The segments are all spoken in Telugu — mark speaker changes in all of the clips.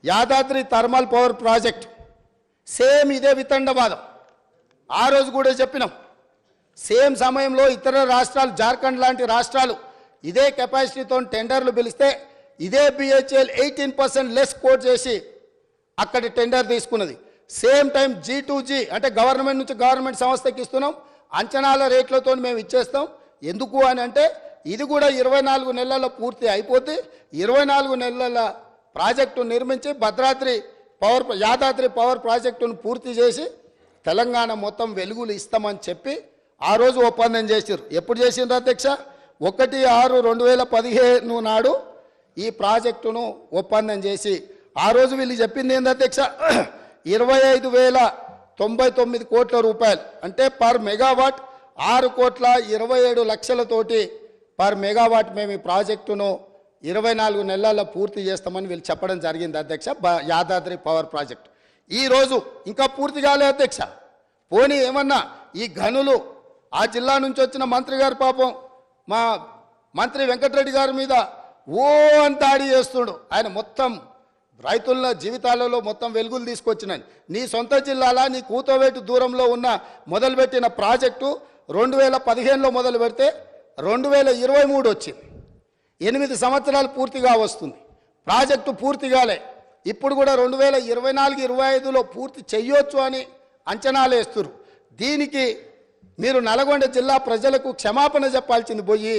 Speaker 1: Yadadri thermal power project same ఇదే వితండవాదం. ఆ రోజు కూడా చెప్పినాం. సేమ్ సమయంలో ఇతర రాష్ట్రాలు, జార్ఖండ్ లాంటి రాష్ట్రాలు ఇదే కెపాసిటీతో టెండర్లు పిలిస్తే ఇదే బిహెచ్ఎల్ 18% లెస్ కోట్ చేసి అక్కడి టెండర్ తీసుకున్నది. సేమ్ టైం G2G అంటే గవర్నమెంట్ నుంచి గవర్నమెంట్ సంస్థకి ఇస్తున్నాం, అంచనాల రేట్లతో మేము ఇచ్చేస్తాం. ఎందుకు అని అంటే ఇది కూడా 24 నెలల్లో పూర్తి అయిపోతే 24 నెలల ప్రాజెక్టు నిర్మించి యాదాద్రి పవర్ ప్రాజెక్టును పూర్తి చేసి తెలంగాణ మొత్తం వెలుగులు ఇస్తామని చెప్పి ఆ రోజు ఒప్పందం చేశారు. ఎప్పుడు చేసిండ్రు అధ్యక్ష? 1/6/2015 నాడు ఈ ప్రాజెక్టును ఒప్పందం చేసి ఆ రోజు వీళ్ళు చెప్పింది ఏంది అధ్యక్ష? 25,099 కోట్ల రూపాయలు అంటే పర్ మెగావాట్ 6,27,00,000తోటి పర్ మెగావాట్ మేము ఈ ప్రాజెక్టును 24 నెలల్లో పూర్తి చేస్తామని వీళ్ళు చెప్పడం జరిగింది అధ్యక్ష. యాదాద్రి పవర్ ప్రాజెక్టు ఈరోజు ఇంకా పూర్తి కాలే అధ్యక్ష. పోనీ ఏమన్నా ఈ గనులు ఆ జిల్లా నుంచి వచ్చిన మంత్రి గారు పాపం మా మంత్రి వెంకటరెడ్డి గారి మీద ఓ అని దాడి చేస్తుడు. ఆయన మొత్తం రైతుల జీవితాలలో మొత్తం వెలుగులు తీసుకొచ్చినాయి. నీ సొంత జిల్లాల నీ కూతవేటు దూరంలో ఉన్న మొదలుపెట్టిన ప్రాజెక్టు 2015లో మొదలు పెడితే 2023 వచ్చింది. 8 సంవత్సరాలు పూర్తిగా వస్తుంది. ప్రాజెక్టు పూర్తి కాలే. ఇప్పుడు కూడా 2024-25లో పూర్తి చెయ్యొచ్చు అని అంచనాలు వేస్తున్నారు. దీనికి మీరు నల్గొండ జిల్లా ప్రజలకు క్షమాపణ చెప్పాల్సింది పోయి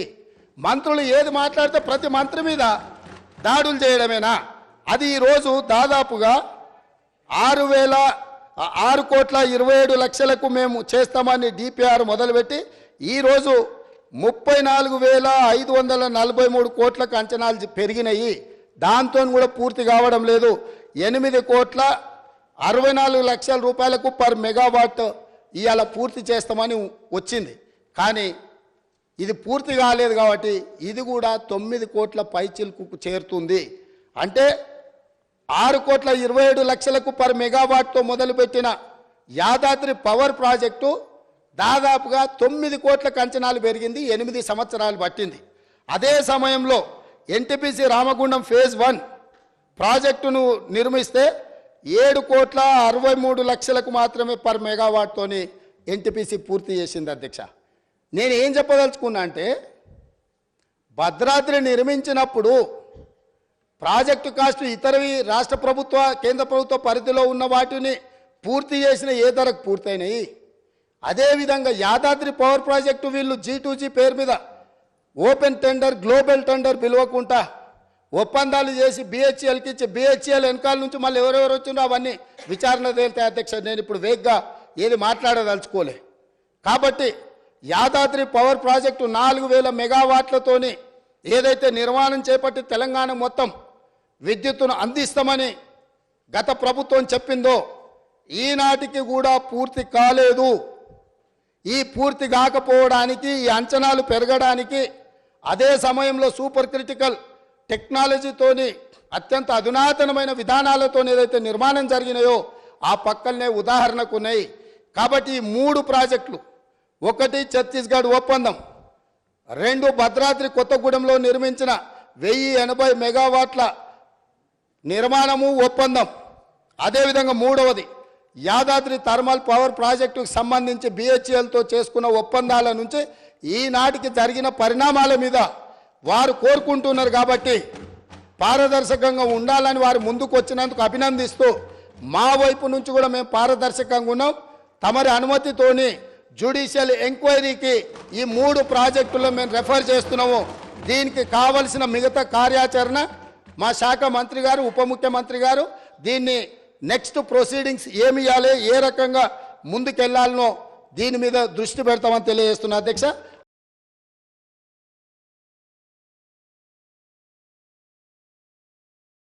Speaker 1: మంత్రులు ఏది మాట్లాడితే ప్రతి మంత్రి మీద దాడులు చేయడమేనా? అది ఈరోజు దాదాపుగా 6,27,00,000కు మేము చేస్తామని DPR మొదలుపెట్టి ఈరోజు 34,543 కోట్లకు అంచనాలు పెరిగినాయి. దాంతో కూడా పూర్తి కావడం లేదు. 8,64,00,000 రూపాయలకు పర్ మెగావాట్ ఇవాళ పూర్తి చేస్తామని వచ్చింది. కానీ ఇది పూర్తి కాలేదు కాబట్టి ఇది కూడా 9 కోట్ల పైచిల్కు చేరుతుంది. అంటే 6,27,00,000కు పర్ మెగావాట్తో మొదలుపెట్టిన యాదాద్రి పవర్ ప్రాజెక్టు దాదాపుగా 9 కోట్లకు అంచనాలు పెరిగింది. 8 సంవత్సరాలు పట్టింది. అదే సమయంలో NTPC రామగుండం ఫేజ్ 1 ప్రాజెక్టును నిర్మిస్తే 7,63,00,000కు మాత్రమే పర్ మెగావాట్తోని NTPC పూర్తి చేసింది అధ్యక్ష. నేను ఏం చెప్పదలుచుకున్నా అంటే భద్రాద్రి నిర్మించినప్పుడు ప్రాజెక్టు కాస్ట్ ఇతరవి రాష్ట్ర ప్రభుత్వ కేంద్ర ప్రభుత్వ పరిధిలో ఉన్న వాటిని పూర్తి చేసిన ఏ ధరకు పూర్తయినాయి. అదేవిధంగా యాదాద్రి పవర్ ప్రాజెక్టు వీళ్ళు G2G పేరు మీద ఓపెన్ టెండర్, గ్లోబల్ టెండర్ పిలవకుండా ఒప్పందాలు చేసి BHELకి ఇచ్చి BHEL వెనకాల నుంచి మళ్ళీ ఎవరెవరు వచ్చిందో అవన్నీ విచారణ తేలితే అధ్యక్ష. నేను ఇప్పుడు వేగ్గా ఏది మాట్లాడదలుచుకోలే. కాబట్టి యాదాద్రి పవర్ ప్రాజెక్టు 4,000 మెగావాట్లతోని ఏదైతే నిర్మాణం చేపట్టి తెలంగాణ మొత్తం విద్యుత్తును అందిస్తామని గత ప్రభుత్వం చెప్పిందో ఈనాటికి కూడా పూర్తి కాలేదు. ఈ పూర్తి కాకపోవడానికి, ఈ అంచనాలు పెరగడానికి, అదే సమయంలో సూపర్ క్రిటికల్ టెక్నాలజీతోని అత్యంత అధునాతనమైన విధానాలతో ఏదైతే నిర్మాణం జరిగినాయో ఆ పక్కనే ఉదాహరణకు ఉన్నాయి. కాబట్టి ఈ 3 ప్రాజెక్టులు, 1 ఛత్తీస్గఢ్ ఒప్పందం, 2 భద్రాద్రి కొత్తగూడెంలో నిర్మించిన 1080 మెగావాట్ల నిర్మాణము ఒప్పందం, అదేవిధంగా 3వది యాదాద్రి థర్మల్ పవర్ ప్రాజెక్టుకు సంబంధించి BHELతో చేసుకున్న ఒప్పందాల నుంచి ఈనాటికి జరిగిన పరిణామాల మీద వారు కోరుకుంటున్నారు. కాబట్టి పారదర్శకంగా ఉండాలని వారు ముందుకు వచ్చినందుకు అభినందిస్తూ మా వైపు నుంచి కూడా మేము పారదర్శకంగా ఉన్నాం. తమరి అనుమతితోని జ్యుడిషియల్ ఎంక్వైరీకి ఈ 3 ప్రాజెక్టుల్లో మేము రెఫర్ చేస్తున్నాము. దీనికి కావలసిన మిగతా కార్యాచరణ మా శాఖ మంత్రి గారు, ఉప ముఖ్యమంత్రి గారు దీన్ని నెక్స్ట్ ప్రొసీడింగ్స్ ఏమి ఇవ్వాలి, ఏ రకంగా ముందుకెళ్లాలనో దీని మీద దృష్టి పెడతామని తెలియజేస్తున్నా అధ్యక్ష.